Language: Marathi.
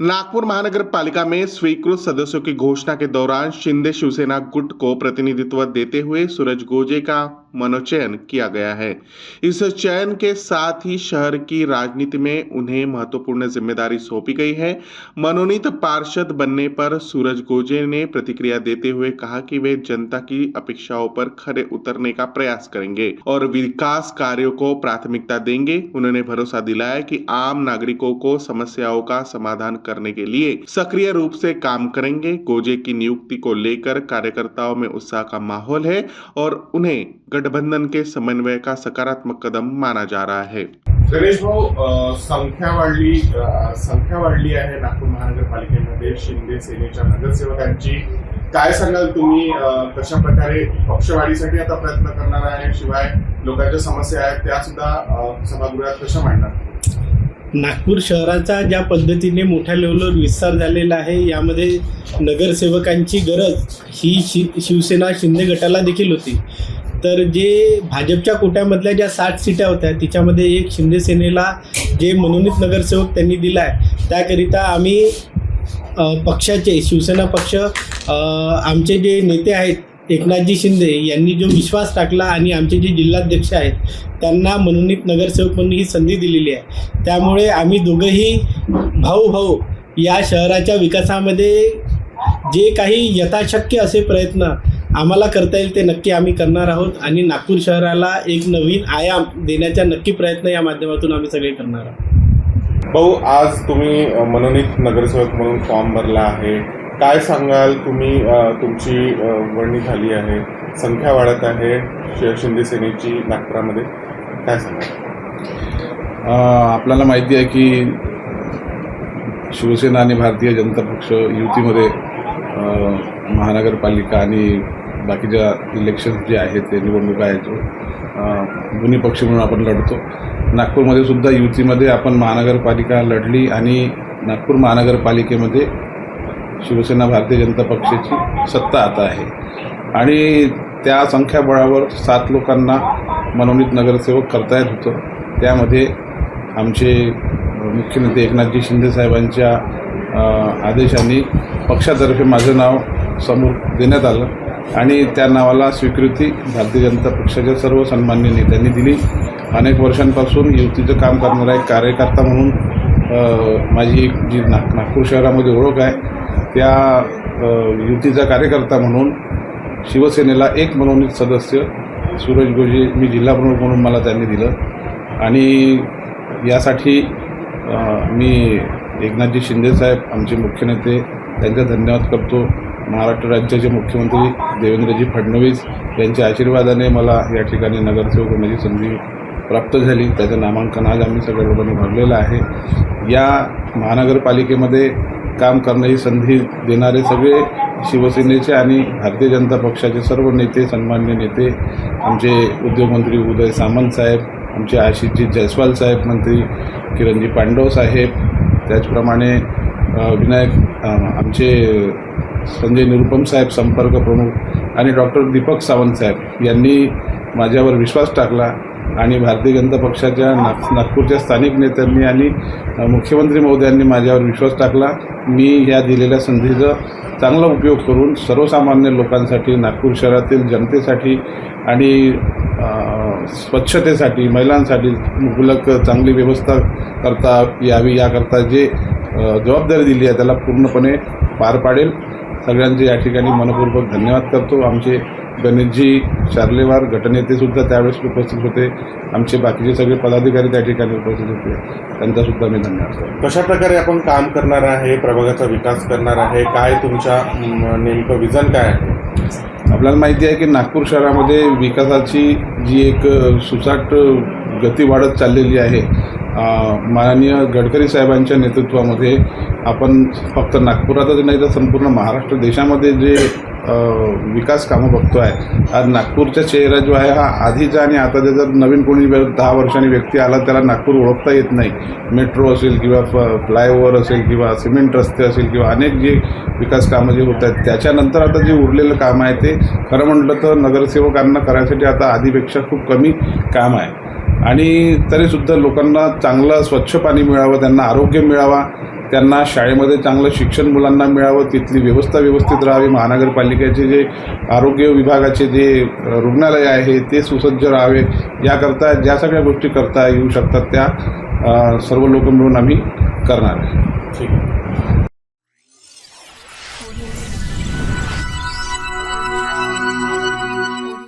नागपुर महानगर पालिका में स्वीकृत सदस्यों की घोषणा के दौरान शिंदे शिवसेना गुट को प्रतिनिधित्व देते हुए सूरज गोजे का मनोचयन किया गया है। इस चयन के साथ ही शहर की राजनीति में उन्हें महत्वपूर्ण जिम्मेदारी सौंपी गई है। मनोनीत पार्षद बनने पर सूरज गोजे ने प्रतिक्रिया देते हुए कहा कि वे जनता की अपेक्षाओं पर खरे उतरने का प्रयास करेंगे और विकास कार्यों को प्राथमिकता देंगे। उन्होंने भरोसा दिलाया कि आम नागरिकों को समस्याओं का समाधान करने के लिए सक्रिय रूप से काम करेंगे। गोजे की नियुक्ति को लेकर कार्यकर्ताओं में उत्साह का माहौल है और उन्हें गठबंधन के समन्वय का सकारात्मक कदम माना जा रहा है। गणेश भाऊ, संख्या वाढली आहे नागपूर महानगरपालिकेमध्ये शिंदे सेनेच्या नगरसेवकांची। काय सांगाल तुम्ही, कशा प्रकारे पक्षवाढीसाठी आता प्रयत्न करणार आहे, शिवाय लोकांच्या समस्या आहेत त्या सुद्धा सभागृहात कशा मांडणार? नागपूर शहराचा ज्या पद्धतीने मोठ्या लेवलवर विस्तार झालेला आहे, यामध्ये नगरसेवकांची गरज ही शिवसेना शिंदे गटाला देखील होती। तर जे भाजपच्या कोट्यामधल्या ज्या 60 सीटा होत्या तिच्यामध्ये एक शिंदे सेनेला जे मनोनीत नगरसेवक त्यांनी दिला आहे, त्याकरिता आम्ही पक्षाचे शिवसेना पक्ष आमचे जे नेते आहेत एकनाथजी शिंदे यांनी जो विश्वास टाकला आणि आमचे जे जिल्हाध्यक्ष आहेत त्यांना मनोनीत नगरसेवक म्हणून ही संधी दिलेली आहे। त्यामुळे आम्ही दोघंही भाऊ या शहराच्या विकासामध्ये जे काही यथाशक्य असे प्रयत्न आम्हाला करता येईल ते नक्की आम्ही करणार आहोत आणि नागपूर शहराला एक नवीन आयाम देण्याचा नक्की प्रयत्न या माध्यमातून आम्ही सगळे करणार आहोत। भाऊ, आज तुम्ही मनोनीत नगरसेवक म्हणून फॉर्म भरला आहे, काय सांगाल तुम्ही? तुमची वर्णी झाली आहे, संख्या वाढत आहे शिंदे सेनेची नागपुरामध्ये, काय सांगाल? आपल्याला माहिती आहे की शिवसेना आणि भारतीय जनता पक्ष युतीमध्ये महानगरपालिका आणि बाकीच्या इलेक्शन्स जे आहेत ते निवडणुका आहेत दोन्ही पक्ष म्हणून आपण लढतो। नागपूरमध्ये सुद्धा युतीमध्ये आपण महानगरपालिका लढली आणि नागपूर महानगरपालिकेमध्ये शिवसेना भारतीय जनता पक्षाची सत्ता आता आहे आणि त्या संख्याबळावर 7 लोकांना मनोनीत नगरसेवक करता येत होतं। त्यामध्ये आमचे मुख्य नेते एकनाथजी शिंदे साहेबांच्या आदेशाने पक्षातर्फे माझं नाव समोर देण्यात आलं आणि त्या नावाला स्वीकृती भारतीय जनता पक्षाच्या सर्व सन्मान्य नेत्यांनी दिली। अनेक वर्षांपासून युतीचं काम करणारा एक कार्यकर्ता म्हणून माझी एक जी नागपूर शहरामध्ये ओळख आहे, त्या युतीचा कार्यकर्ता म्हणून शिवसेनेला एक मनोनीत सदस्य सूरज गोजे मी जिल्हाप्रमुख म्हणून मला त्यांनी दिलं आणि यासाठी मी एकनाथजी शिंदे साहेब आमचे मुख्य नेते त्यांचा धन्यवाद करतो। महाराष्ट्र राज्याचे मुख्यमंत्री देवेंद्रजी फडणवीस यांच्या आशीर्वादाने मला या ठिकाणी नगरसेवक होण्याची संधी प्राप्त झाली, त्याचं नामांकन आज आम्ही सगळ्या लोकांनी भरलेलं आहे। या महानगरपालिकेमध्ये काम करण्याची ही संधी देणारे सगळे शिवसेनेचे आणि भारतीय जनता पक्षाचे सर्व नेते, सन्मान्य नेते, आमचे उद्योगमंत्री उदय सामंत साहेब, आमचे आशिषजी जयस्वाल साहेब मंत्री, किरणजी पांडव साहेब, त्याचप्रमाणे विनायक आमचे संजय निरुपम साहेब संपर्क प्रमुख आणि डॉक्टर दीपक सावंत साहेब यांनी माझ्यावर विश्वास टाकला आणि भारतीय जनता पक्षाच्या नागपूरच्या स्थानिक नेत्यांनी आणि मुख्यमंत्री महोदयांनी माझ्यावर विश्वास टाकला। मी या दिलेल्या संधीचा चांगला उपयोग करून सर्वसामान्य लोकांसाठी, नागपूर शहरातील जनतेसाठी आणि स्वच्छतेसाठी, महिलांसाठी मुबलक चांगली व्यवस्था करता यावी याकरता जे जबाबदारी दिली आहे त्याला पूर्णपणे पार पाडेल। सगळ्यांचे या ठिकाणी मनपूर्वक धन्यवाद करतो। आमचे गणेशजी शार्लेवार गटनेतेसुद्धा त्यावेळेस उपस्थित होते, आमचे बाकीचे सगळे पदाधिकारी त्या ठिकाणी उपस्थित होते, त्यांचासुद्धा मी धन्यवाद करतो। कशा प्रकारे आपण काम करणार आहे, प्रभागाचा विकास करणार आहे, काय तुमच्या नेमकं विजन काय आहे? आपल्याला माहिती आहे की नागपूर शहरामध्ये विकासाची जी एक सुसाट गती वाढत चाललेली आहे, माननीय गडकरी साहेबांच्या नेतृत्वामध्ये आपण फक्त नागपुरातच नाही तर संपूर्ण महाराष्ट्र देशामध्ये जे विकास कामं बघतो आहे। आज नागपूरचा चेहरा जो आहे हा आधीचा आणि आताचा जर नवीन कोणी 10 वर्षांनी व्यक्ती आला त्याला नागपूर ओळखता येत नाही। मेट्रो असेल किंवा फ्लायओव्हर असेल किंवा सिमेंट रस्ते असेल किंवा अनेक जे विकास कामं जे होत आहेत त्याच्यानंतर आता जे उरलेलं काम आहे ते खरं म्हटलं तर नगरसेवकांना करायसाठी आता आधीपेक्षा खूप कमी काम आहे आणि तरीसुद्धा लोकांना चांगलं स्वच्छ पाणी मिळावं, त्यांना आरोग्य मिळावा, त्यांना शाळेमध्ये चांगलं शिक्षण मुलांना मिळावं, तिथली व्यवस्था व्यवस्थित राहावी, महानगरपालिकेचे जे आरोग्य विभागाचे जे रुग्णालय आहे ते सुसज्ज राहावे, याकरता ज्या सगळ्या गोष्टी करता येऊ शकतात त्या सर्व लोक मिळून आम्ही करणार आहे. ठीक आहे.